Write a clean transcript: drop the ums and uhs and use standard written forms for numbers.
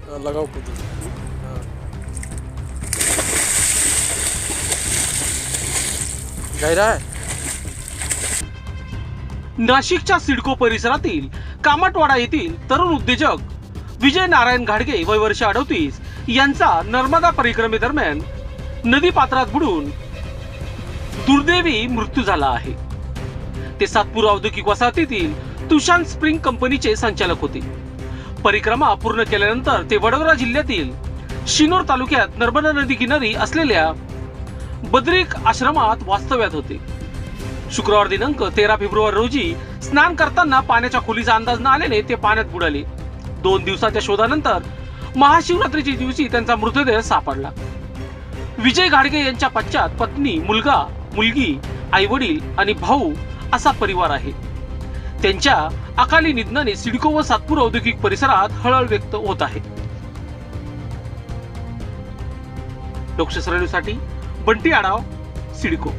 लगाओ पुती. गैरा आहे. नाशिकच्या सिडको परिसरातील कामटवाडा येथील तरुण उद्योजक विजय नारायण घाडगे वय वर्ष 38 यांचा नर्मदा परिक्रमेदरम्यान नदी पात्रात बुडून दुर्दैवी मृत्यू झाला आहे. ते सातपूर औद्योगिक वसाहतीतील तुषार स्प्रिंग कंपनीचे संचालक होते. परिक्रमा पूर्ण केल्यानंतर ते वडोदरा जिल्ह्यातील शिनोर तालुक्यात नर्मदा नदी किनारी असलेल्या बद्रिक आश्रमात वास्तव्यात होते. शुक्रवार दिनांक 13 फेब्रुवारी रोजी स्नान करताना पाण्याच्या खोलीचा अंदाज न आल्याने ते पाण्यात बुडाले. 2 दिवसाच्या शोधानंतर महाशिवरात्रीच्या दिवशी त्यांचा मृतदेह सापडला. विजय घाडगे यांच्या पश्चात पत्नी, मुलगा, मुलगी, आई वडील आणि भाऊ असा परिवार आहे. त्यांच्या अकाली निधनाने सिडको व सातपूर औद्योगिक परिसरात हळहळ व्यक्त होत आहे. लोकशाही न्यूजसाठी बंटी आढाव, सिडको.